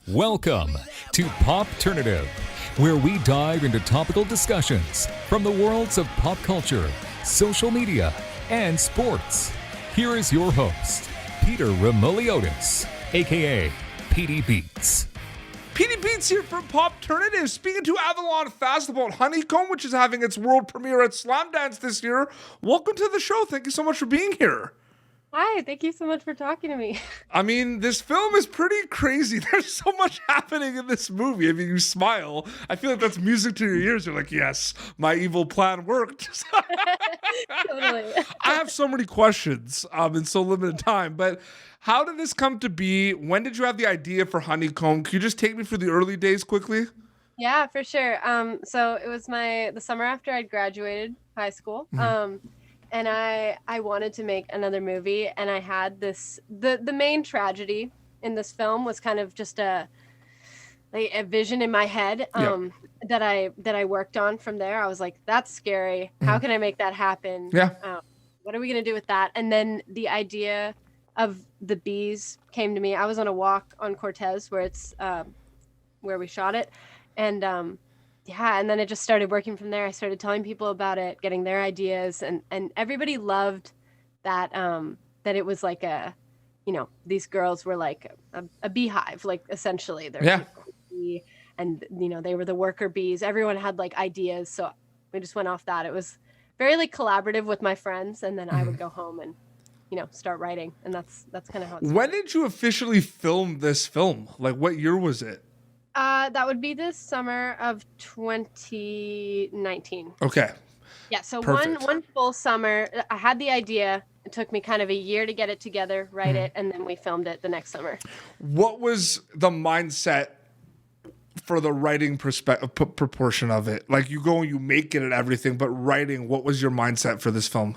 Welcome to Popternative, where we dive into topical discussions from the worlds of pop culture, social media, and sports. Here is your host, Peter Remoliotis, aka PD Beats. PD Beats here from Popternative, speaking to Avalon Fast about Honeycomb, which is having its world premiere at Slamdance this year. Welcome to the show. Thank you so much for being here. Hi, thank you so much for talking to me. I mean, this film is pretty crazy. There's so much happening in this movie. I mean, you smile. I feel like that's music to your ears. You're like, yes, my evil plan worked. Totally. I have so many questions in so limited time, but how did this come to be? When did you have the idea for Honeycomb? Can you just take me through the early days quickly? Yeah, for sure. So it was the summer after I'd graduated high school. And I wanted to make another movie, and I had the main tragedy in this film was kind of just a vision in my head that I worked on from there. I was like, that's scary. How can I make that happen? What are we gonna do with that? And then the idea of the bees came to me. I was on a walk on Cortez where it's where we shot it, and and then it just started working from there. I started telling people about it, getting their ideas, and everybody loved that that it was like these girls were like a beehive, like essentially. And they were the worker bees. Everyone had like ideas, so we just went off that. It was very like collaborative with my friends, and then I would go home and start writing, and that's kind of how it started. When did you officially film this film? Like, what year was it? That would be this summer of 2019. Okay. Yeah, so Perfect. one full summer. I had the idea. It took me kind of a year to get it together, write it, and then we filmed it the next summer. What was the mindset for the writing proportion of it? Like, you go and you make it and everything, but writing, what was your mindset for this film?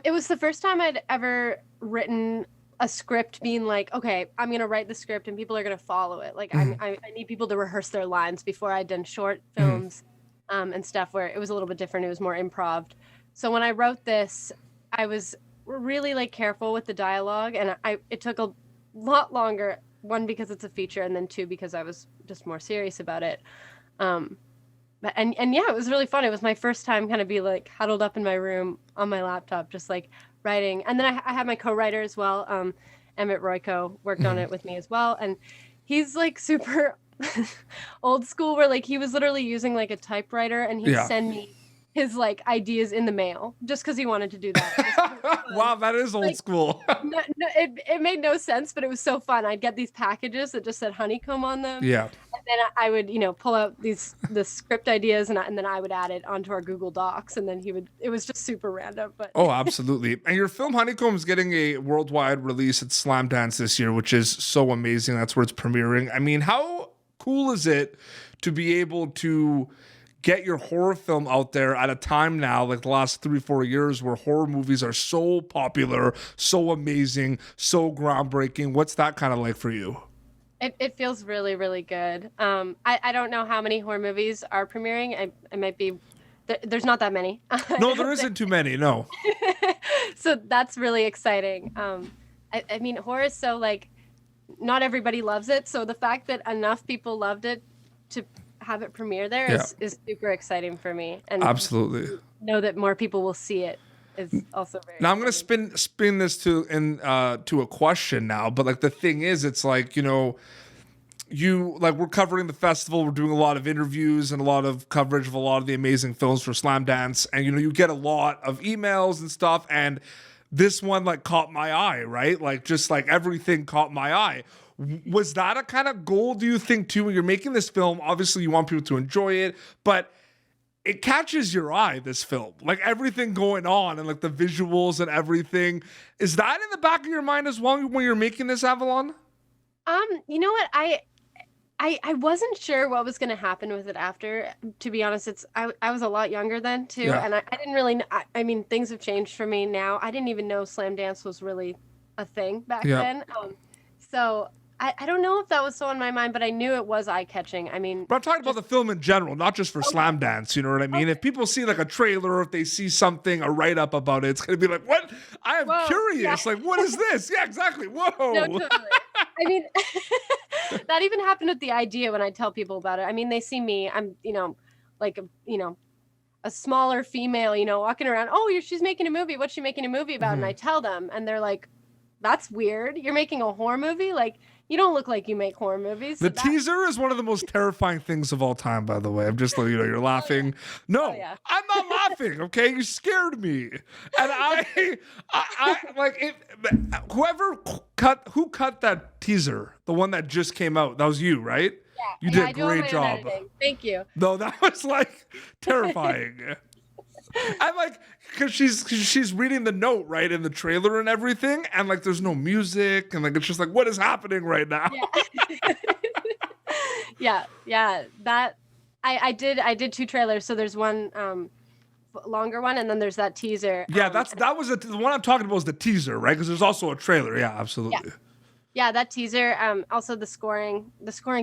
It was the first time I'd ever written a script being like, okay, I'm going to write the script and people are going to follow it. Like I need people to rehearse their lines before I'd done short films and stuff where it was a little bit different. It was more improv. So when I wrote this, I was really like careful with the dialogue, and it took a lot longer, one, because it's a feature, and then two, because I was just more serious about it. And it was really fun. It was my first time kind of be like huddled up in my room on my laptop, just like writing. And then I had my co-writer as well. Emmett Roiko worked on it with me as well. And he's like super old school, where like he was literally using like a typewriter, and he'd send me his like ideas in the mail just because he wanted to do that. Wow, that is old school. No, it made no sense, but it was so fun. I'd get these packages that just said Honeycomb on them. Yeah. And then I would, pull out the script ideas, and then I would add it onto our Google Docs, and then it was just super random. But Oh, absolutely. And your film Honeycomb is getting a worldwide release at Slamdance this year, which is so amazing. That's where it's premiering. I mean, how cool is it to be able to get your horror film out there at a time now, like the last 3-4 years, where horror movies are so popular, so amazing, so groundbreaking? What's that kind of like for you? It feels really, really good. I don't know how many horror movies are premiering. I might be, there's not that many. No, there isn't too many, no. So that's really exciting. I mean, horror is so like, not everybody loves it. So the fact that enough people loved it to have it premiere there is super exciting for me. And absolutely know that more people will see it is also very now. I'm going to spin this to a question now, but like the thing is, it's like, we're covering the festival, we're doing a lot of interviews and a lot of coverage of a lot of the amazing films for Slamdance, and you get a lot of emails and stuff, and this one like caught my eye, right? Like just like everything caught my eye. Was that a kind of goal, do you think, too, when you're making this film? Obviously, you want people to enjoy it, but it catches your eye, this film. Like, everything going on and, like, the visuals and everything. Is that in the back of your mind as well when you're making this, Avalon? You know what? I wasn't sure what was going to happen with it after. To be honest, I was a lot younger then, too, and I didn't really... I mean, things have changed for me now. I didn't even know Slamdance was really a thing back then. So... I don't know if that was so on my mind, but I knew it was eye-catching. I mean... But I'm talking about the film in general, not just for Slamdance, you know what I mean? If people see, like, a trailer, or if they see something, a write-up about it, it's going to be like, what? I am curious. Yeah. Like, what is this? Yeah, exactly. Whoa. No, totally. I mean, that even happened with the idea when I tell people about it. I mean, they see me, I'm, like, a smaller female, walking around. Oh, she's making a movie. What's she making a movie about? And I tell them, and they're like, that's weird. You're making a horror movie? Like, you don't look like you make horror movies. The teaser is one of the most terrifying things of all time, by the way. I'm just letting you know, you're laughing. No, I'm not laughing, okay? You scared me. And I like it. Who cut that teaser? The one that just came out. That was you, right? Yeah. You did a great job. Thank you. No, that was like terrifying. I'm like, because she's reading the note, right, in the trailer and everything, and like there's no music, and like it's just like, what is happening right now? Yeah. That I did 2 trailers. So there's one longer one, and then there's that teaser. Yeah, the one I'm talking about was the teaser, right? Because there's also a trailer. Yeah, absolutely. Yeah, that teaser. Also the scoring.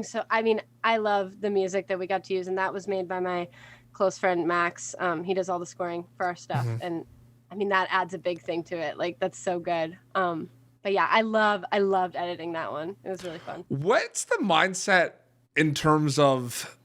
So I mean, I love the music that we got to use, and that was made by my close friend Max. He does all the scoring for our stuff, and I mean that adds a big thing to it. Like, that's so good. But yeah, I loved editing that one. It was really fun. What's the mindset in terms of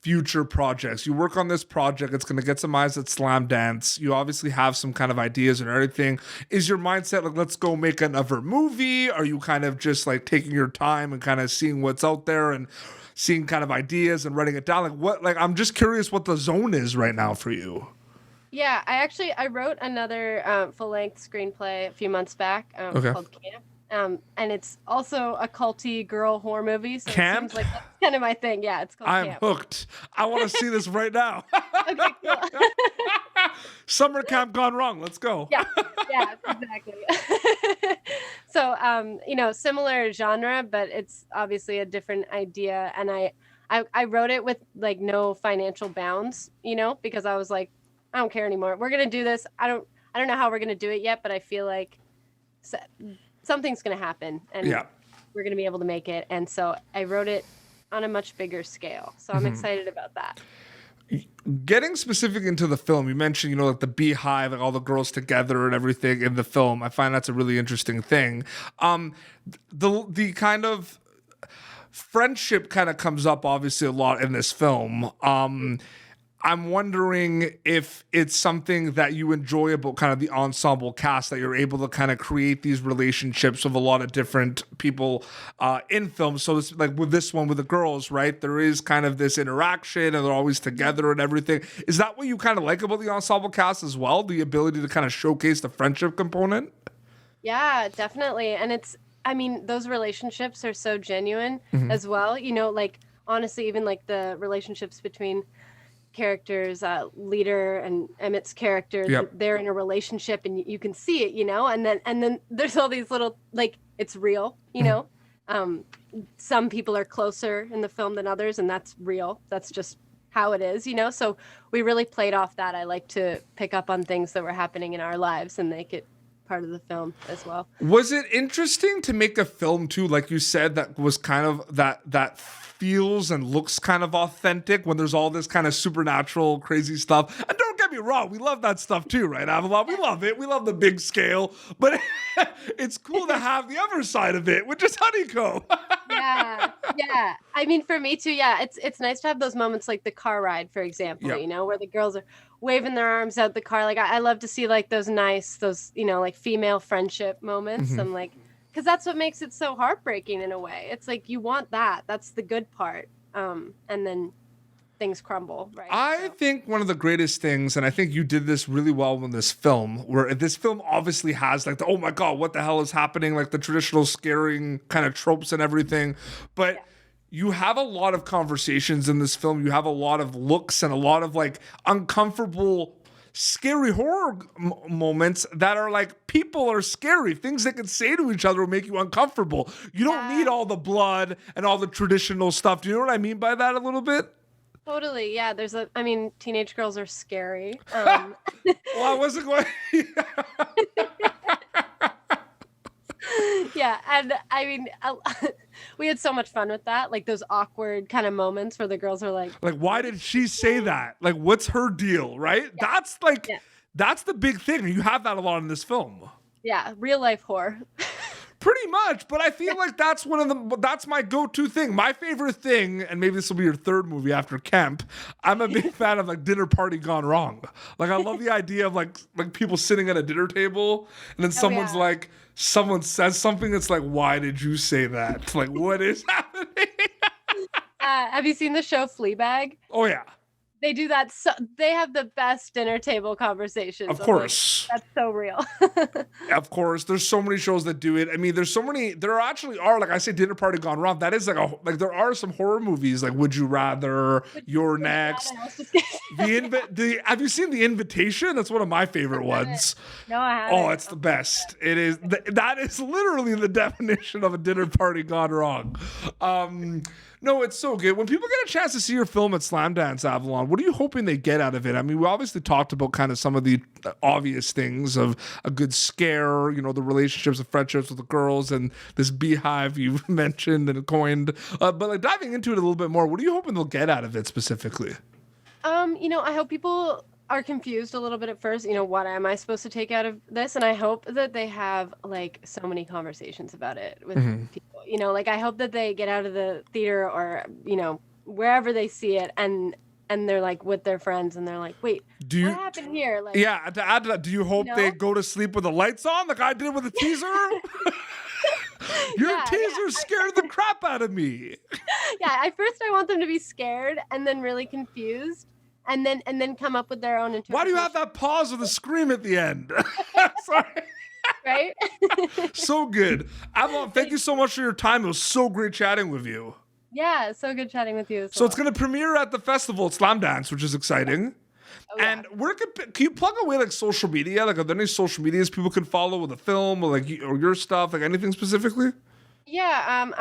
future projects? You work on this project, it's going to get some eyes at Slamdance. You obviously have some kind of ideas and everything. Is your mindset like, let's go make another movie? Are you kind of just like taking your time and kind of seeing what's out there and seeing kind of ideas and writing it down? I'm just curious what the zone is right now for you. Yeah, I wrote another full-length screenplay a few months back called Camp. And it's also a culty girl horror movie. So Camp? It seems like that's kind of my thing. Yeah, it's called Camp. I'm hooked. I want to see this right now. Okay, cool. Summer camp gone wrong. Let's go. Yeah, exactly. So, similar genre, but it's obviously a different idea. And I wrote it with like no financial bounds, because I was like, I don't care anymore. We're gonna do this. I don't know how we're gonna do it yet, but I feel like something's gonna happen, and we're gonna be able to make it. And so I wrote it on a much bigger scale. So I'm excited about that. Getting specific into the film, you mentioned, like the beehive, like all the girls together and everything in the film. I find that's a really interesting thing. The kind of friendship kind of comes up obviously a lot in this film. I'm wondering if it's something that you enjoy about kind of the ensemble cast, that you're able to kind of create these relationships with a lot of different people in films. So it's like with this one, with the girls, right? There is kind of this interaction and they're always together and everything. Is that what you kind of like about the ensemble cast as well? The ability to kind of showcase the friendship component? Yeah, definitely. And those relationships are so genuine as well. Like honestly, even like the relationships between characters, Leader and Emmett's character, they're in a relationship and you can see it, and then there's all these little, like, it's real, some people are closer in the film than others, and that's real. That's just how it is, so we really played off that. I like to pick up on things that were happening in our lives and make it part of the film as well. Was it interesting to make a film too, like you said, that was kind of that feels and looks kind of authentic when there's all this kind of supernatural crazy stuff? And don't get me wrong, we love that stuff too, right, Avalon? We love it. We love the big scale, but it's cool to have the other side of it, which is Honeycomb. Yeah. I mean, for me too, it's nice to have those moments like the car ride, for example, where the girls are waving their arms out the car. Like I love to see like those like female friendship moments. I'm like, because that's what makes it so heartbreaking in a way. It's like you want that. That's the good part. And then things crumble, right? I think one of the greatest things, and I think you did this really well in this film, where this film obviously has like the, oh my God, what the hell is happening? Like the traditional scaring kind of tropes and everything. But you have a lot of conversations in this film. You have a lot of looks and a lot of like uncomfortable, scary horror moments that are like, people are scary. Things they can say to each other will make you uncomfortable. You don't need all the blood and all the traditional stuff. Do you know what I mean by that a little bit? Totally. Yeah. Teenage girls are scary. Well, I wasn't going. Yeah. And we had so much fun with that. Like those awkward kind of moments where the girls are like, why did she say that? Like, what's her deal? Right. Yeah. That's the big thing. You have that a lot in this film. Yeah. Real life horror. Pretty much, but I feel like that's that's my go-to thing. My favorite thing, and maybe this will be your third movie after Kemp, I'm a big fan of like dinner party gone wrong. Like I love the idea of like people sitting at a dinner table and then someone says something that's like, why did you say that? Like, what is happening? Have you seen the show Fleabag? Oh yeah. They do that. So they have the best dinner table conversations. Of course. Like, that's so real. Of course. There's so many shows that do it. I mean, there actually are, like I say, Dinner Party Gone Wrong. That is like there are some horror movies like Would You Rather, You're Next. Have you seen The Invitation? That's one of my favorite ones. No, I haven't. Oh, it's the best. It is. That is literally the definition of a dinner party gone wrong. No, it's so good. When people get a chance to see your film at Slamdance, Avalon, what are you hoping they get out of it? I mean, we obviously talked about kind of some of the obvious things of a good scare, you know, the relationships and friendships with the girls and this beehive you mentioned and coined. But like diving into it a little bit more, what are you hoping they'll get out of it specifically? I hope people are confused a little bit at first. What am I supposed to take out of this? And I hope that they have like so many conversations about it with people. Like I hope that they get out of the theater or wherever they see it and they're like with their friends and they're like, wait, what happened here? Like, yeah, to add to that, do you hope they go to sleep with the lights on like I did with the teaser? Your teaser scared the crap out of me. Yeah, at first I want them to be scared and then really confused. And then come up with their own interpretation. Why do you have that pause with a scream at the end? Sorry. Right? So good. Avalon, thank you so much for your time. It was so great chatting with you. Yeah, so good chatting with you. So it's going to premiere at the festival at Slamdance, which is exciting. Oh, yeah. And where can you plug away like social media? Like, are there any social medias people can follow with the film or like or your stuff? Like anything specifically? Yeah,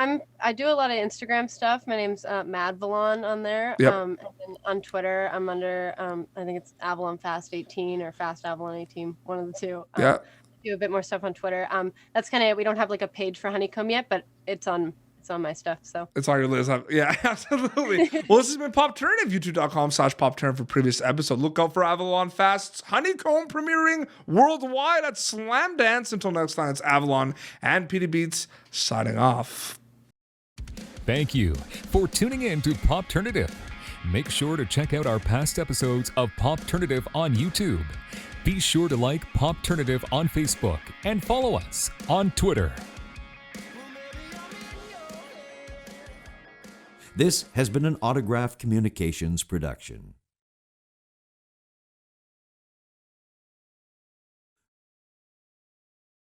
I do a lot of Instagram stuff. My name's Madvalon on there. Yep. And then on Twitter, I'm under I think it's Avalon Fast 18 or Fast Avalon 18, one of the two. Yeah. Do a bit more stuff on Twitter. That's kind of, we don't have like a page for Honeycomb yet, but it's on my stuff. So it's on your list. Yeah, absolutely. Well, this has been Popternative, youtube.com/Popternative for previous episode. Look out for Avalon Fast's Honeycomb premiering worldwide at Slamdance. Until next time, it's Avalon and PD Beats signing off. Thank you for tuning in to Popternative. Make sure to check out our past episodes of Popternative on YouTube. Be sure to like Popternative on Facebook and follow us on Twitter. This has been an Autograph Communications production.